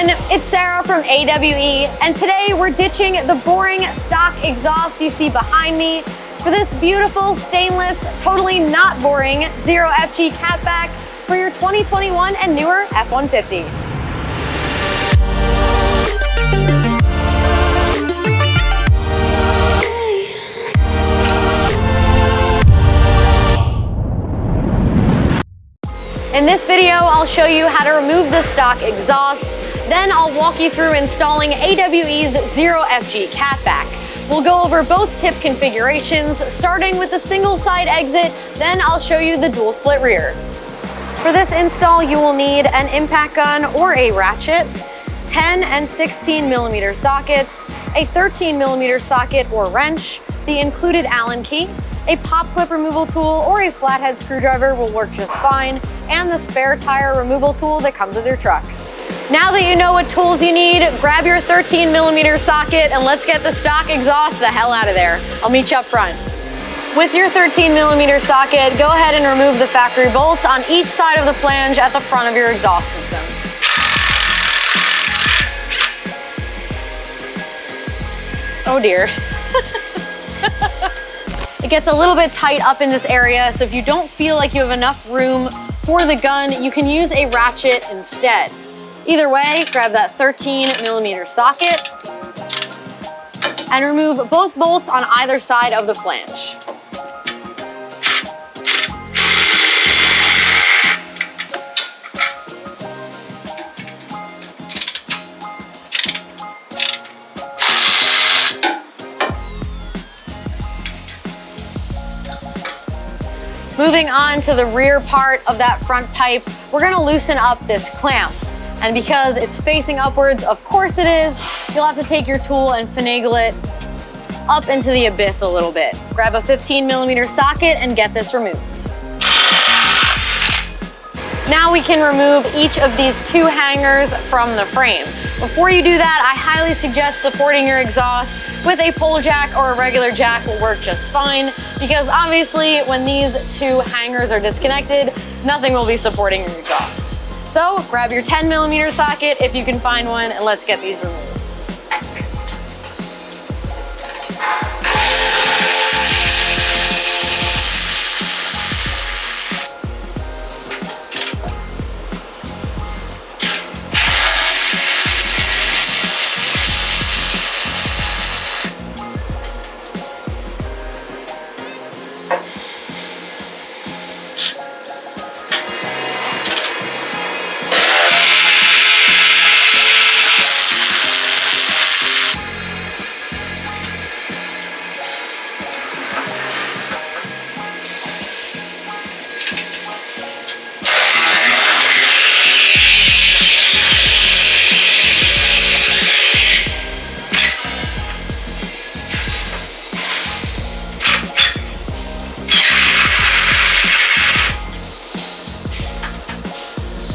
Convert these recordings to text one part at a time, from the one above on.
everyone, it's Sarah from AWE, and today we're ditching the boring stock exhaust you see behind me for this beautiful stainless, totally not boring 0FG Catback for your 2021 and newer F-150. In this video, I'll show you how to remove the stock exhaust. Then I'll walk you through installing AWE's 0FG Catback. We'll go over both tip configurations, starting with the single side exit, then I'll show you the dual split rear. For this install, you will need an impact gun or a ratchet, 10 and 16 millimeter sockets, a 13 millimeter socket or wrench, the included Allen key, a pop clip removal tool or a flathead screwdriver will work just fine, and the spare tire removal tool that comes with your truck. Now that you know what tools you need, grab your 13 millimeter socket and let's get the stock exhaust the hell out of there. I'll meet you up front. With your 13 millimeter socket, go ahead and remove the factory bolts on each side of the flange at the front of your exhaust system. Oh dear. It gets a little bit tight up in this area, so if you don't feel like you have enough room for the gun, you can use a ratchet instead. Either way, grab that 13 millimeter socket and remove both bolts on either side of the flange. Moving on to the rear part of that front pipe, we're gonna loosen up this clamp. And because it's facing upwards, of course it is, you'll have to take your tool and finagle it up into the abyss a little bit. Grab a 15 millimeter socket and get this removed. Now we can remove each of these two hangers from the frame. Before you do that, I highly suggest supporting your exhaust with a pole jack or a regular jack will work just fine, because obviously when these two hangers are disconnected, nothing will be supporting your exhaust. So grab your 10 millimeter socket if you can find one, and let's get these removed.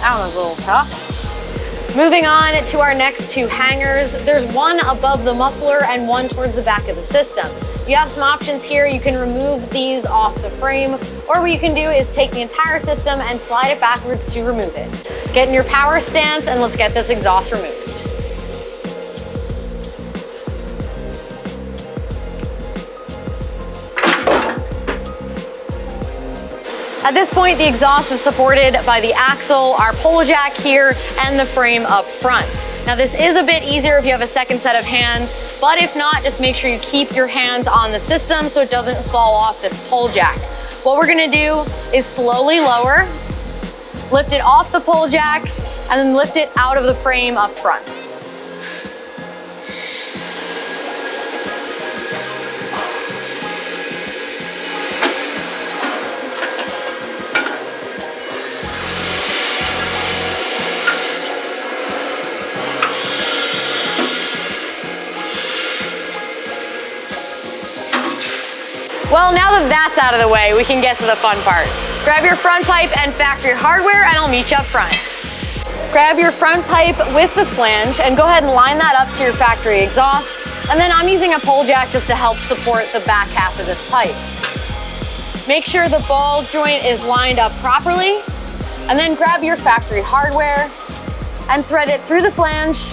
That one was a little tough. Moving on to our next two hangers, there's one above the muffler and one towards the back of the system. You have some options here. You can remove these off the frame, or what you can do is take the entire system and slide it backwards to remove it. Get in your power stance and let's get this exhaust removed. At this point, the exhaust is supported by the axle, our pole jack here, and the frame up front. Now this is a bit easier if you have a second set of hands, but if not, just make sure you keep your hands on the system so it doesn't fall off this pole jack. What we're gonna do is slowly lower, lift it off the pole jack, and then lift it out of the frame up front. Well, now that that's out of the way, we can get to the fun part. Grab your front pipe and factory hardware and I'll meet you up front. Grab your front pipe with the flange and go ahead and line that up to your factory exhaust. And then I'm using a pole jack just to help support the back half of this pipe. Make sure the ball joint is lined up properly, and then grab your factory hardware and thread it through the flange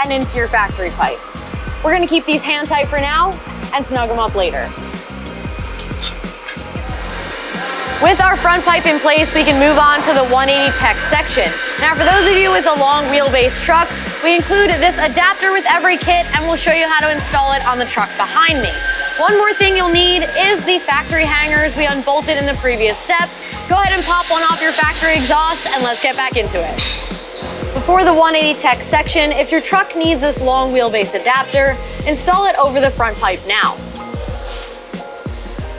and into your factory pipe. We're gonna keep these hand tight for now and snug them up later. With our front pipe in place, we can move on to the 180 tech section. Now, for those of you with a long wheelbase truck, we include this adapter with every kit, and we'll show you how to install it on the truck behind me. One more thing you'll need is the factory hangers we unbolted in the previous step. Go ahead and pop one off your factory exhaust, and let's get back into it. Before the 180 tech section, if your truck needs this long wheelbase adapter, install it over the front pipe now.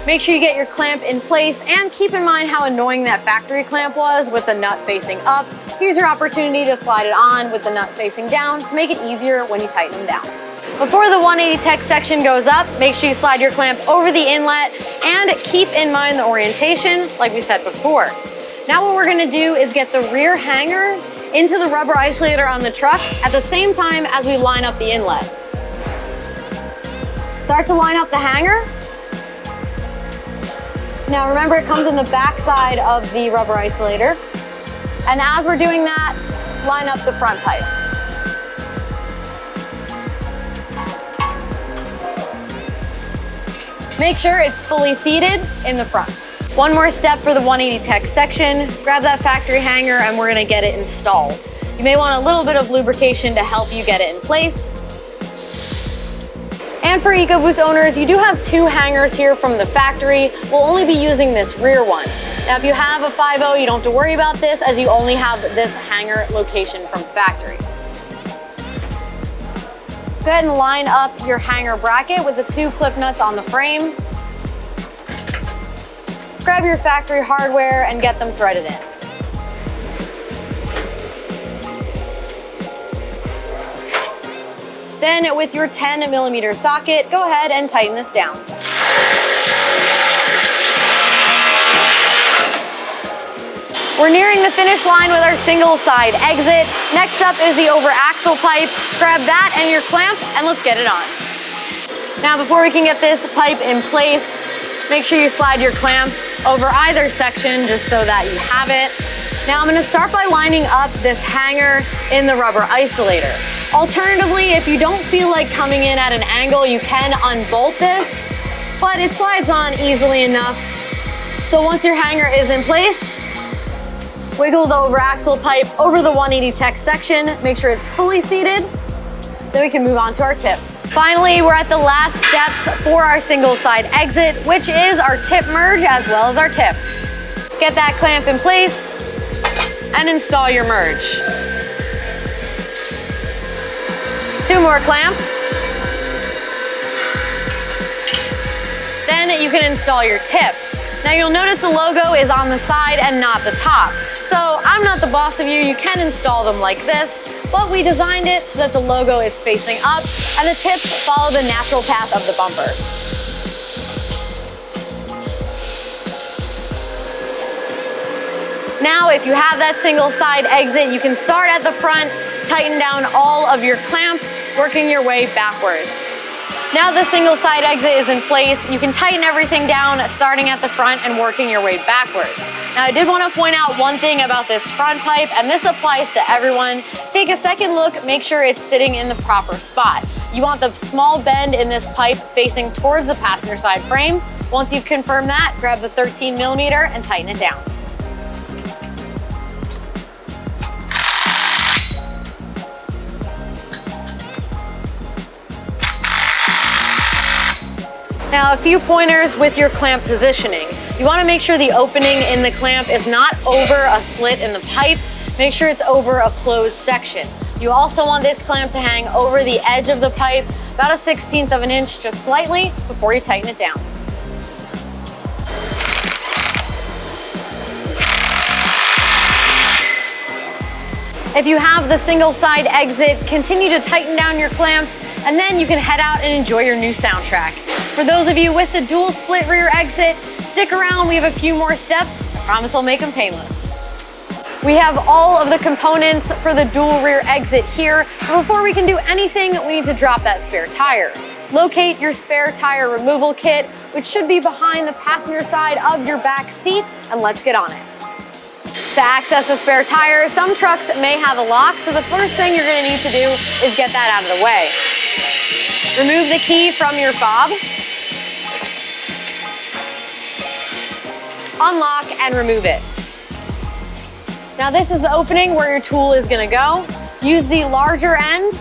Make sure you get your clamp in place and keep in mind how annoying that factory clamp was with the nut facing up. Here's your opportunity to slide it on with the nut facing down to make it easier when you tighten them down. Before the 180 tech section goes up, make sure you slide your clamp over the inlet and keep in mind the orientation like we said before. Now what we're gonna do is get the rear hanger into the rubber isolator on the truck at the same time as we line up the inlet. Start to line up the hanger. Now remember, it comes on the back side of the rubber isolator. And as we're doing that, line up the front pipe. Make sure it's fully seated in the front. One more step for the 180 tech section. Grab that factory hanger and we're gonna get it installed. You may want a little bit of lubrication to help you get it in place. And for Ecoboost owners, you do have two hangers here from the factory. We'll only be using this rear one. Now, if you have a 5.0, you don't have to worry about this as you only have this hanger location from factory. Go ahead and line up your hanger bracket with the two clip nuts on the frame. Grab your factory hardware and get them threaded in. Then with your 10mm socket, go ahead and tighten this down. We're nearing the finish line with our single side exit. Next up is the over axle pipe. Grab that and your clamp and let's get it on. Now before we can get this pipe in place, make sure you slide your clamp over either section just so that you have it. Now I'm gonna start by lining up this hanger in the rubber isolator. Alternatively, if you don't feel like coming in at an angle, you can unbolt this, but it slides on easily enough. So once your hanger is in place, wiggle the over axle pipe over the 180 tech section, make sure it's fully seated, then we can move on to our tips. Finally, we're at the last steps for our single side exit, which is our tip merge as well as our tips. Get that clamp in place and install your merge. Two more clamps. Then you can install your tips. Now you'll notice the logo is on the side and not the top. So I'm not the boss of you, you can install them like this, but we designed it so that the logo is facing up and the tips follow the natural path of the bumper. Now, if you have that single side exit, you can start at the front, tighten down all of your clamps, working your way backwards. Now the single side exit is in place, you can tighten everything down, starting at the front and working your way backwards. Now I did want to point out one thing about this front pipe, and this applies to everyone. Take a second look, make sure it's sitting in the proper spot. You want the small bend in this pipe facing towards the passenger side frame. Once you've confirmed that, grab the 13mm and tighten it down. Now, a few pointers with your clamp positioning. You want to make sure the opening in the clamp is not over a slit in the pipe. Make sure it's over a closed section. You also want this clamp to hang over the edge of the pipe, about 1/16 of an inch, just slightly, before you tighten it down. If you have the single side exit, continue to tighten down your clamps, and then you can head out and enjoy your new soundtrack. For those of you with the dual split rear exit, stick around, we have a few more steps. I promise I'll make them painless. We have all of the components for the dual rear exit here, but before we can do anything, we need to drop that spare tire. Locate your spare tire removal kit, which should be behind the passenger side of your back seat, and let's get on it. To access the spare tire, some trucks may have a lock, so the first thing you're going to need to do is get that out of the way. Remove the key from your fob. Unlock and remove it. Now this is the opening where your tool is going to go. Use the larger end,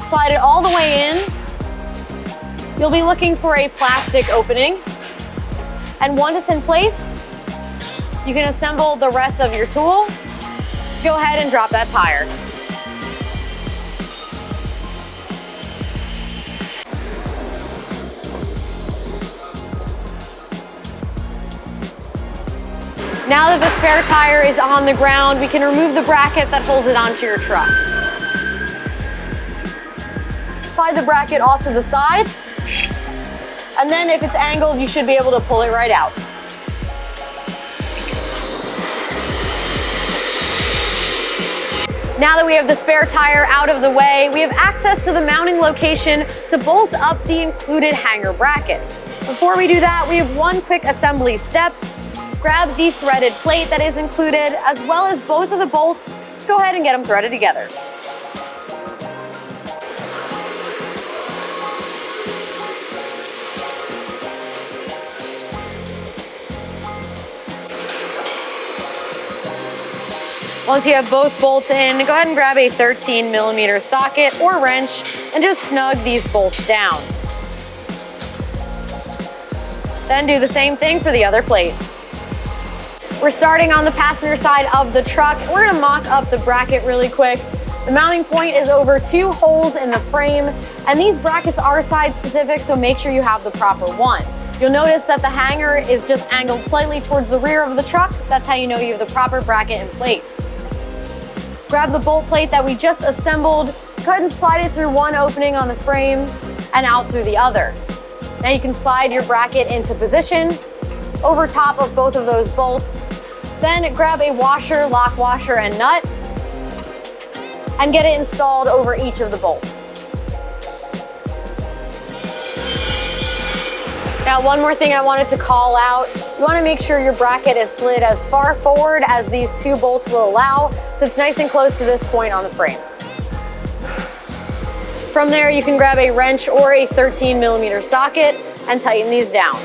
slide it all the way in. You'll be looking for a plastic opening. And once it's in place, you can assemble the rest of your tool. Go ahead and drop that tire. Now that the spare tire is on the ground, we can remove the bracket that holds it onto your truck. Slide the bracket off to the side, and then if it's angled, you should be able to pull it right out. Now that we have the spare tire out of the way, we have access to the mounting location to bolt up the included hanger brackets. Before we do that, we have one quick assembly step. Grab the threaded plate that is included, as well as both of the bolts. Just go ahead and get them threaded together. Once you have both bolts in, go ahead and grab a 13mm socket or wrench and just snug these bolts down. Then do the same thing for the other plate. We're starting on the passenger side of the truck. We're gonna mock up the bracket really quick. The mounting point is over 2 holes in the frame, and these brackets are side specific, so make sure you have the proper one. You'll notice that the hanger is just angled slightly towards the rear of the truck. That's how you know you have the proper bracket in place. Grab the bolt plate that we just assembled, go ahead and slide it through one opening on the frame and out through the other. Now you can slide your bracket into position over top of both of those bolts. Then grab a washer, lock washer, and nut and get it installed over each of the bolts. Now, one more thing I wanted to call out. You want to make sure your bracket is slid as far forward as these 2 bolts will allow, so it's nice and close to this point on the frame. From there, you can grab a wrench or a 13mm socket and tighten these down.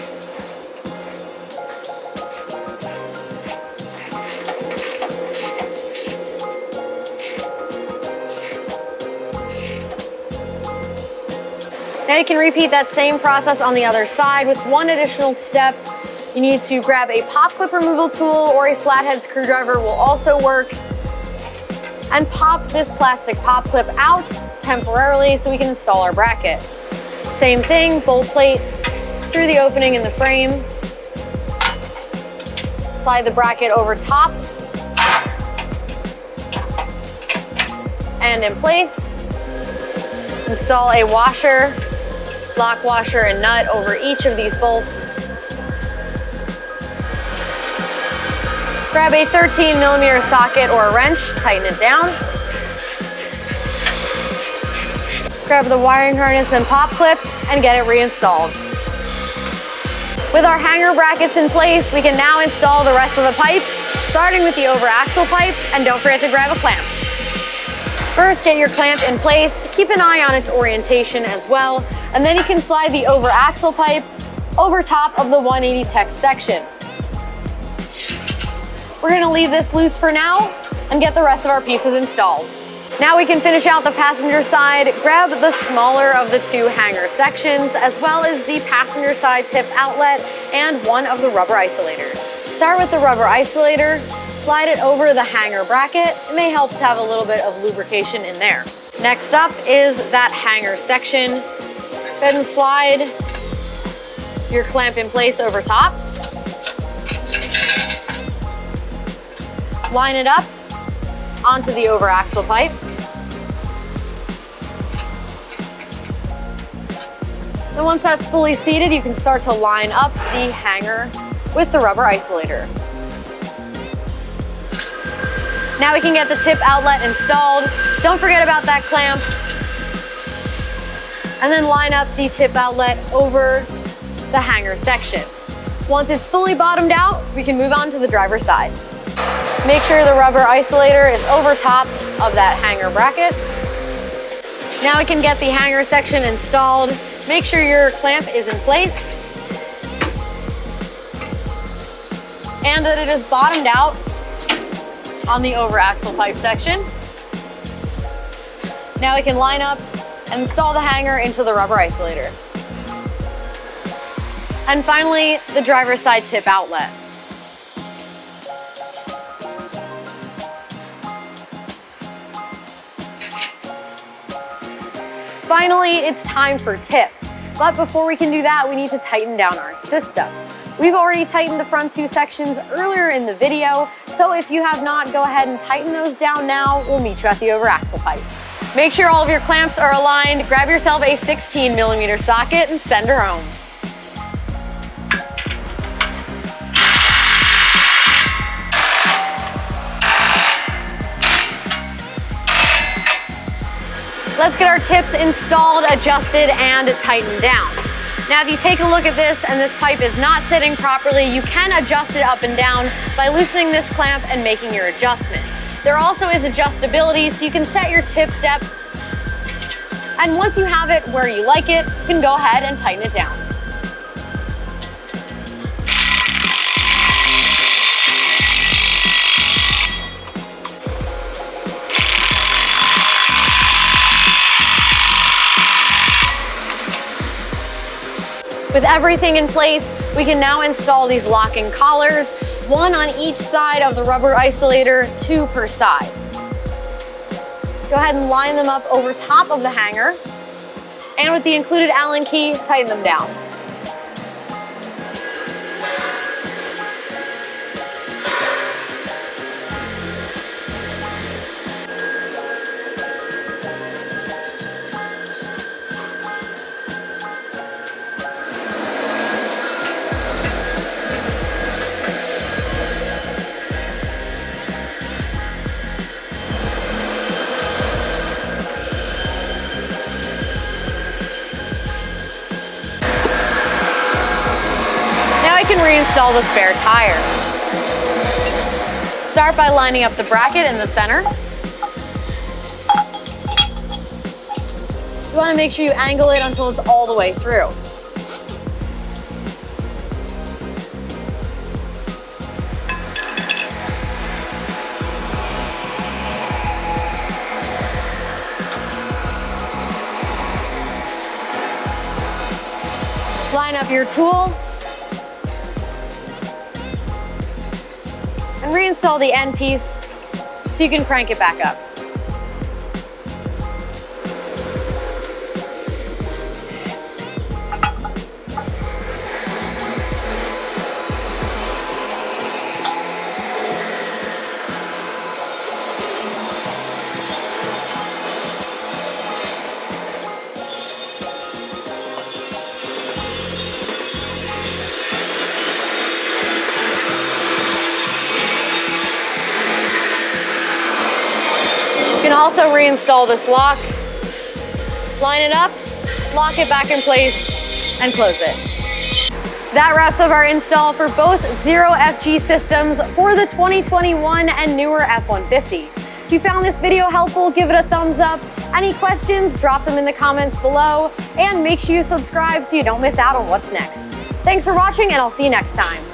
Now you can repeat that same process on the other side with one additional step. You need to grab a pop clip removal tool, or a flathead screwdriver will also work, and pop this plastic pop clip out temporarily so we can install our bracket. Same thing, bolt plate through the opening in the frame. Slide the bracket over top and in place. Install a washer, lock washer, and nut over each of these bolts. Grab a 13mm socket or a wrench, tighten it down. Grab the wiring harness and pop clip and get it reinstalled. With our hanger brackets in place, we can now install the rest of the pipes, starting with the over axle pipe, and don't forget to grab a clamp. First, get your clamp in place. Keep an eye on its orientation as well, and then you can slide the over axle pipe over top of the 180 tech section. We're gonna leave this loose for now and get the rest of our pieces installed. Now we can finish out the passenger side. Grab the smaller of the 2 hanger sections, as well as the passenger side tip outlet and one of the rubber isolators. Start with the rubber isolator. Slide it over the hanger bracket. It may help to have a little bit of lubrication in there. Next up is that hanger section. Go ahead and slide your clamp in place over top. Line it up onto the over axle pipe. Then once that's fully seated, you can start to line up the hanger with the rubber isolator. Now we can get the tip outlet installed. Don't forget about that clamp. And then line up the tip outlet over the hanger section. Once it's fully bottomed out, we can move on to the driver's side. Make sure the rubber isolator is over top of that hanger bracket. Now we can get the hanger section installed. Make sure your clamp is in place and that it is bottomed out on the over axle pipe section. Now we can line up and install the hanger into the rubber isolator. And finally, the driver's side tip outlet. Finally, it's time for tips. But before we can do that, we need to tighten down our system. We've already tightened the front two sections earlier in the video, so if you have not, go ahead and tighten those down now. We'll meet you at the over axle pipe. Make sure all of your clamps are aligned, grab yourself a 16mm socket and send her home. Let's get our tips installed, adjusted, and tightened down. Now, if you take a look at this and this pipe is not sitting properly, you can adjust it up and down by loosening this clamp and making your adjustment. There also is adjustability, so you can set your tip depth. And once you have it where you like it, you can go ahead and tighten it down. With everything in place, we can now install these locking collars, one on each side of the rubber isolator, two per side. Go ahead and line them up over top of the hanger, and with the included Allen key, tighten them down. Can reinstall the spare tire. Start by lining up the bracket in the center. You want to make sure you angle it until it's all the way through. Line up your tool and reinstall the end piece so you can crank it back up. You can also reinstall this lock, line it up, lock it back in place, and close it. That wraps up our install for both Zero FG systems for the 2021 and newer F-150. If you found this video helpful, give it a thumbs up. Any questions, drop them in the comments below, and make sure you subscribe so you don't miss out on what's next. Thanks for watching, and I'll see you next time.